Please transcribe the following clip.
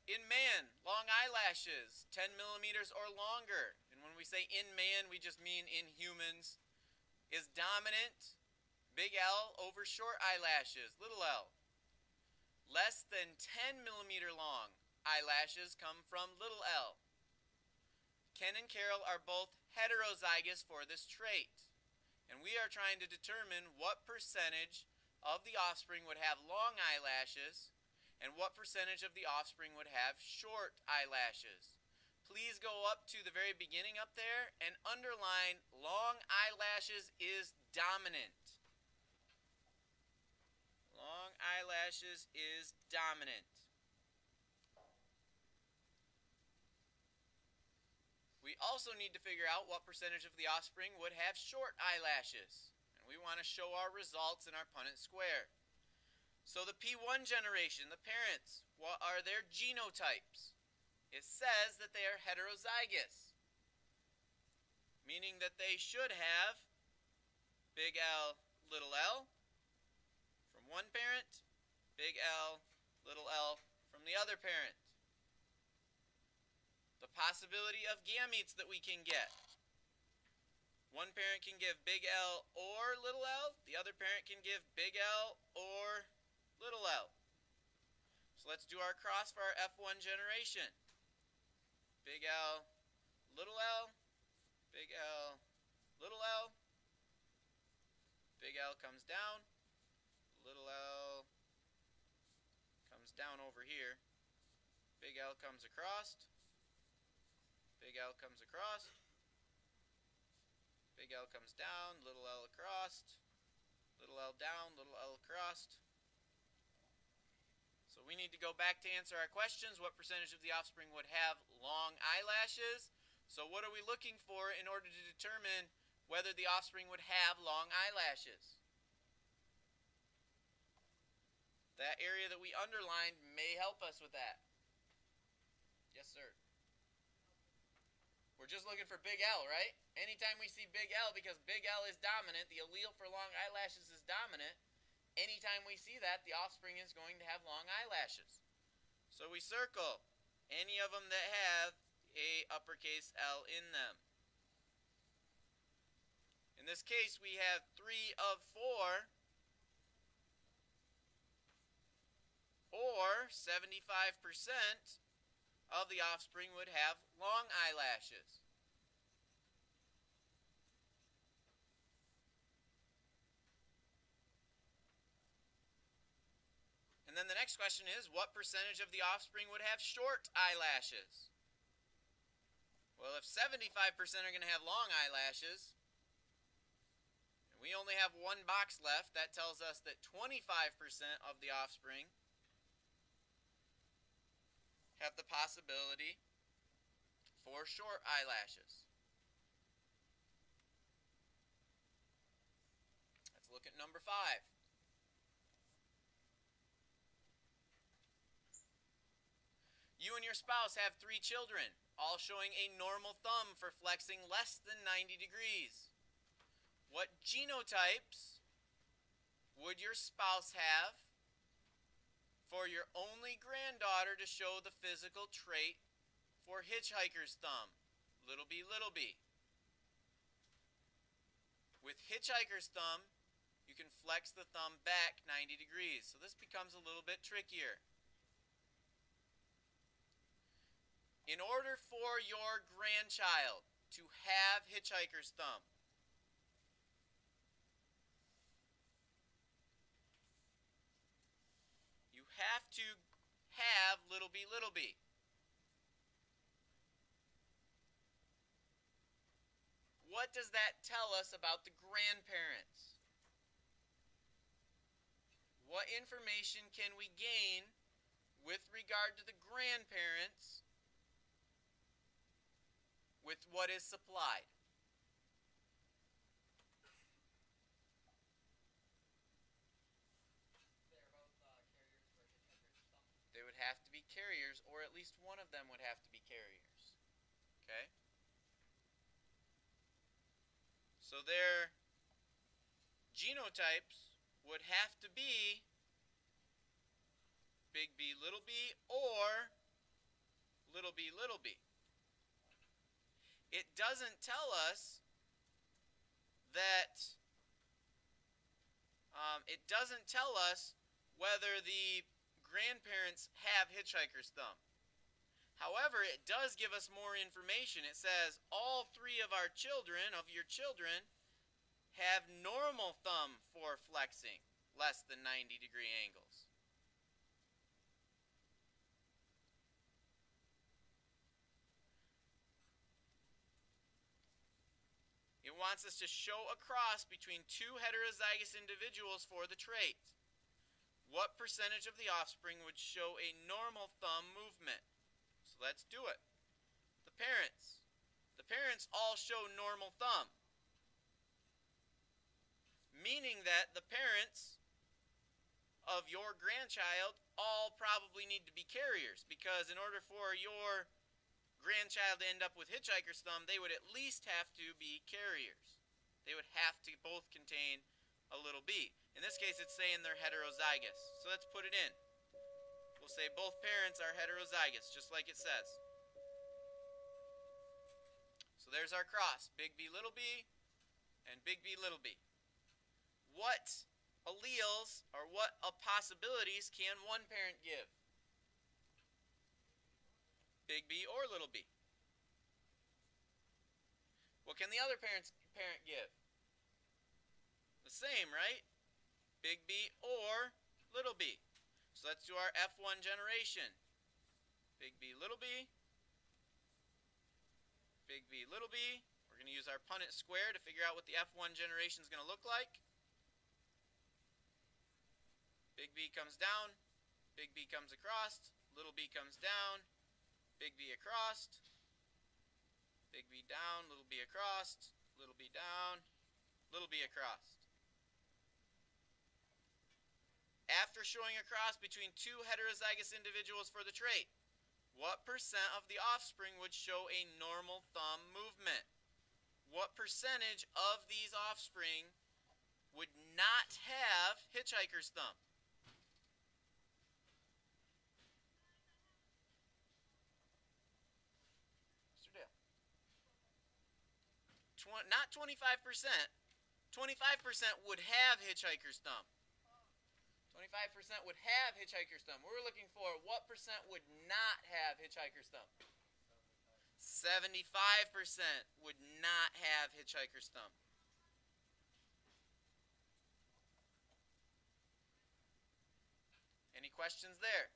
In man, long eyelashes, 10 millimeters or longer. And when we say in man, we just mean in humans. Is dominant, big L over short eyelashes, little l. Less than 10 millimeter long eyelashes come from little l. Ken and Carol are both heterozygous for this trait. And we are trying to determine what percentage of the offspring would have long eyelashes and what percentage of the offspring would have short eyelashes. Please go up to the very beginning up there and underline long eyelashes is dominant. Long eyelashes is dominant. We also need to figure out what percentage of the offspring would have short eyelashes. And we want to show our results in our Punnett square. So the P1 generation, the parents, what are their genotypes? It says that they are heterozygous, meaning that they should have big L, little l from one parent, big L, little l from the other parent. The possibility of gametes that we can get. One parent can give big L or little l. The other parent can give big L or little l. So let's do our cross for our F1 generation. Big L, little l, big L, little l. Big L comes down, little l comes down over here. Big L comes across, big L comes across, big L comes down, little l across, little l down, little l across. So we need to go back to answer our questions. What percentage of the offspring would have long eyelashes? So what are we looking for in order to determine whether the offspring would have long eyelashes? That area that we underlined may help us with that. Yes, sir. We're just looking for big L, right? Anytime we see big L, because big L is dominant, the allele for long eyelashes is dominant. Anytime we see that, the offspring is going to have long eyelashes. So we circle any of them that have a uppercase L in them. In this case, we have 3 of 4, or 75% of the offspring would have long eyelashes. And then the next question is, what percentage of the offspring would have short eyelashes? Well, if 75% are going to have long eyelashes, and we only have one box left, that tells us that 25% of the offspring have the possibility for short eyelashes. Let's look at number 5. You and your spouse have 3 children, all showing a normal thumb for flexing less than 90 degrees. What genotypes would your spouse have for your only granddaughter to show the physical trait for hitchhiker's thumb? Little b, little b. With hitchhiker's thumb, you can flex the thumb back 90 degrees. So this becomes a little bit trickier. In order for your grandchild to have hitchhiker's thumb, you have to have little b, little b. What does that tell us about the grandparents? What information can we gain with regard to the grandparents with what is supplied? They're both carriers for hitchhiker's thumb. They would have to be carriers, or at least one of them would have to be carriers. Okay? So their genotypes would have to be big B, little b, or b, little b. It doesn't tell us that whether the grandparents have hitchhiker's thumb. However, it does give us more information. It says all three of your children, have normal thumb for flexing, less than 90-degree angles. It wants us to show a cross between two heterozygous individuals for the trait. What percentage of the offspring would show a normal thumb movement? So let's do it. The parents. The parents all show normal thumb, meaning that the parents of your grandchild all probably need to be carriers, because in order for your grandchild to end up with hitchhiker's thumb, they would at least have to be carriers. They would have to both contain a little b. In this case, it's saying they're heterozygous. So let's put it in. We'll say both parents are heterozygous, just like it says. So there's our cross, big B, little b, and big B, little b. What alleles or what possibilities can one parent give? Big B or little b. What can the other parent give? The same, right? Big B or little b. So let's do our F1 generation. Big B, little b. Big B, little b. We're going to use our Punnett square to figure out what the F1 generation is going to look like. Big B comes down. Big B comes across. Little b comes down. Big B across. Big B down. Little b across. Little b down. Little b across. After showing a cross between two heterozygous individuals for the trait, what percent of the offspring would show a normal thumb movement? What percentage of these offspring would not have hitchhiker's thumb? Mr. Dale. Not 25%. 25% would have hitchhiker's thumb. 25% would have hitchhiker's thumb. We're looking for what percent would not have hitchhiker's thumb. 75% would not have hitchhiker's thumb. Any questions there?